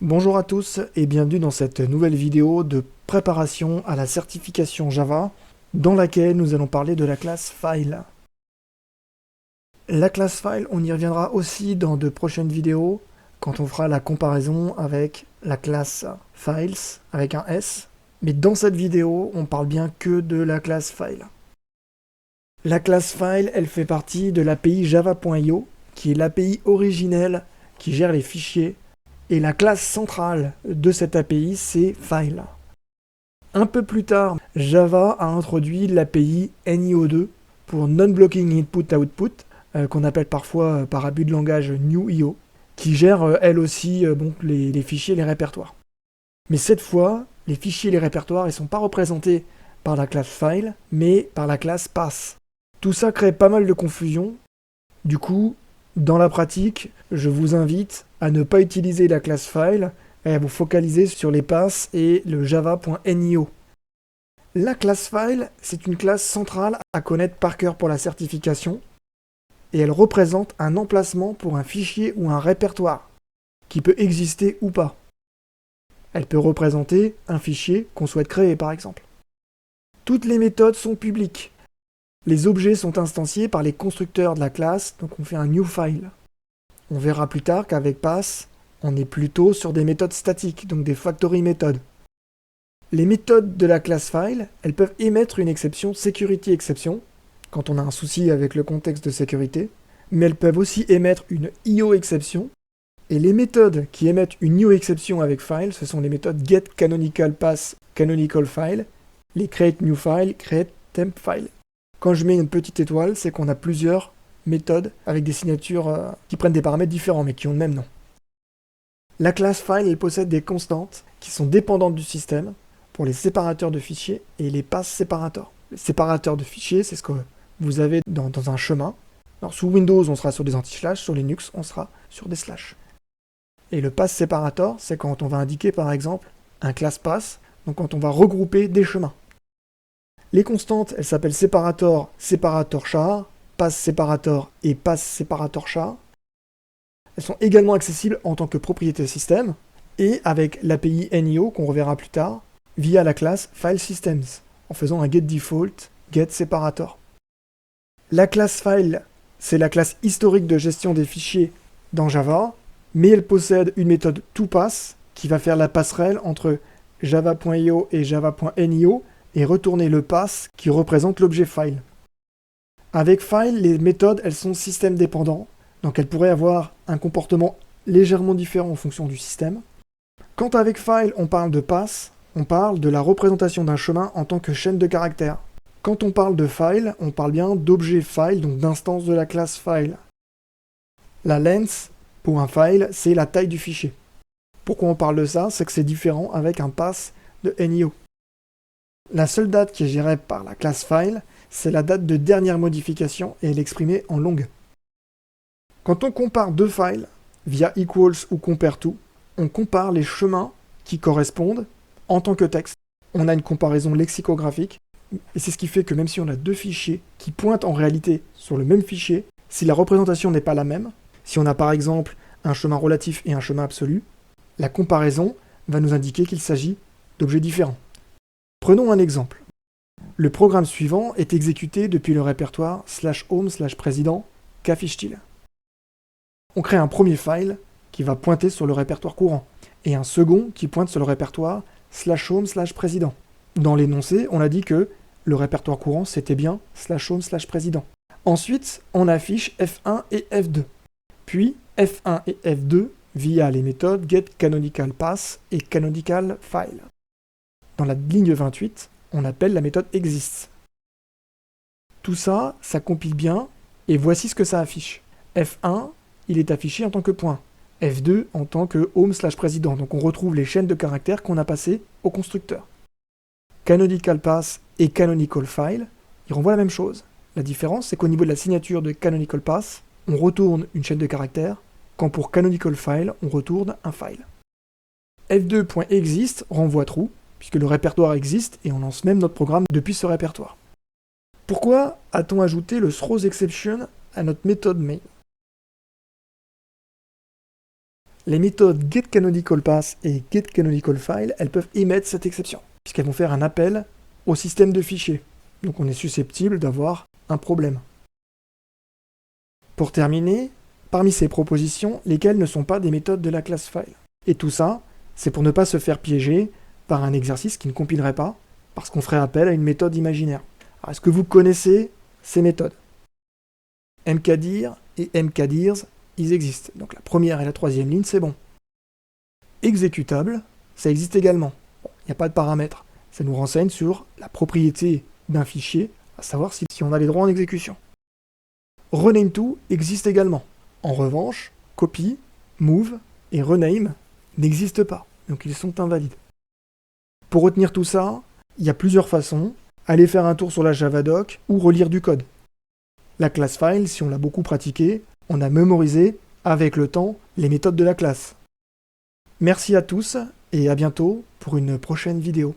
Bonjour à tous et bienvenue dans cette nouvelle vidéo de préparation à la certification Java dans laquelle nous allons parler de la classe File. La classe File, on y reviendra aussi dans de prochaines vidéos quand on fera la comparaison avec la classe Files avec un S. Mais dans cette vidéo, on parle bien que de la classe File. La classe File, elle fait partie de l'API java.io qui est l'API originelle qui gère les fichiers. Et la classe centrale de cette API, c'est File. Un peu plus tard, Java a introduit l'API NIO2 pour Non-Blocking Input-Output, qu'on appelle parfois par abus de langage NewIO, qui gère elle aussi les fichiers et les répertoires. Mais cette fois, les fichiers et les répertoires ne sont pas représentés par la classe File, mais par la classe Pass. Tout ça crée pas mal de confusion. Du coup, dans la pratique, je vous invite à ne pas utiliser la classe File et à vous focaliser sur les passes et le java.nio. La classe File, c'est une classe centrale à connaître par cœur pour la certification et elle représente un emplacement pour un fichier ou un répertoire qui peut exister ou pas. Elle peut représenter un fichier qu'on souhaite créer par exemple. Toutes les méthodes sont publiques. Les objets sont instanciés par les constructeurs de la classe, donc on fait un new file. On verra plus tard qu'avec Pass, on est plutôt sur des méthodes statiques, donc des factory méthodes. Les méthodes de la classe File, elles peuvent émettre une exception security exception, quand on a un souci avec le contexte de sécurité, mais elles peuvent aussi émettre une IO exception, et les méthodes qui émettent une IO exception avec File, ce sont les méthodes getCanonicalPass, CanonicalFile, les createNewFile, createTempFile. Quand je mets une petite étoile, c'est qu'on a plusieurs méthodes avec des signatures qui prennent des paramètres différents mais qui ont le même nom. La classe File, elle possède des constantes qui sont dépendantes du système pour les séparateurs de fichiers et les pass séparateurs. Les séparateurs de fichiers, c'est ce que vous avez dans un chemin. Alors, sous Windows, on sera sur des anti-slash, sur Linux, on sera sur des slash. Et le pass séparateur, c'est quand on va indiquer par exemple un class pass, donc quand on va regrouper des chemins. Les constantes, elles s'appellent separator, separator char, pass separator et pass separator char. Elles sont également accessibles en tant que propriété système et avec l'API NIO qu'on reverra plus tard via la classe FileSystems en faisant un getDefault, getSeparator. La classe File, c'est la classe historique de gestion des fichiers dans Java, mais elle possède une méthode toPass qui va faire la passerelle entre java.io et java.nio et retourner le pass qui représente l'objet file. Avec file, les méthodes, elles sont système dépendants, donc elles pourraient avoir un comportement légèrement différent en fonction du système. Quand avec file, on parle de pass, on parle de la représentation d'un chemin en tant que chaîne de caractères. Quand on parle de file, on parle bien d'objet file, donc d'instance de la classe file. La length, pour un file, c'est la taille du fichier. Pourquoi on parle de ça? C'est que c'est différent avec un pass de NIO. La seule date qui est gérée par la classe File, c'est la date de dernière modification et elle est exprimée en longue. Quand on compare deux files via equals ou compareTo, on compare les chemins qui correspondent en tant que texte. On a une comparaison lexicographique et c'est ce qui fait que même si on a deux fichiers qui pointent en réalité sur le même fichier, si la représentation n'est pas la même, si on a par exemple un chemin relatif et un chemin absolu, la comparaison va nous indiquer qu'il s'agit d'objets différents. Prenons un exemple. Le programme suivant est exécuté depuis le répertoire /home/président qu'affiche-t-il? On crée un premier file qui va pointer sur le répertoire courant et un second qui pointe sur le répertoire /home/président. Dans l'énoncé, on a dit que le répertoire courant c'était bien /home/président. Ensuite, on affiche F1 et F2. Puis F1 et F2 via les méthodes getCanonicalPass et CanonicalFile. Dans la ligne 28, on appelle la méthode exists. Tout ça, ça compile bien, et voici ce que ça affiche. F1, il est affiché en tant que point. F2 en tant que home/président. Donc on retrouve les chaînes de caractères qu'on a passées au constructeur. CanonicalPass et CanonicalFile, ils renvoient la même chose. La différence, c'est qu'au niveau de la signature de CanonicalPass, on retourne une chaîne de caractères, quand pour CanonicalFile, on retourne un file. F2.exist renvoie true, puisque le répertoire existe et on lance même notre programme depuis ce répertoire. Pourquoi a-t-on ajouté le throws exception à notre méthode main? Les méthodes getCanonicalPath et getCanonicalFile, elles peuvent émettre cette exception, puisqu'elles vont faire un appel au système de fichiers. Donc on est susceptible d'avoir un problème. Pour terminer, parmi ces propositions, lesquelles ne sont pas des méthodes de la classe file. Et tout ça, c'est pour ne pas se faire piéger par un exercice qui ne compilerait pas, parce qu'on ferait appel à une méthode imaginaire. Alors, est-ce que vous connaissez ces méthodes? mkdir et mkdirs, ils existent. Donc la première et la troisième ligne, c'est bon. Exécutable, ça existe également. Bon, il n'y a pas de paramètres. Ça nous renseigne sur la propriété d'un fichier, à savoir si on a les droits en exécution. Rename to existe également. En revanche, copy, move et rename n'existent pas, donc ils sont invalides. Pour retenir tout ça, il y a plusieurs façons. Aller faire un tour sur la Javadoc ou relire du code. La classe file, si on l'a beaucoup pratiqué, on a mémorisé, avec le temps, les méthodes de la classe. Merci à tous et à bientôt pour une prochaine vidéo.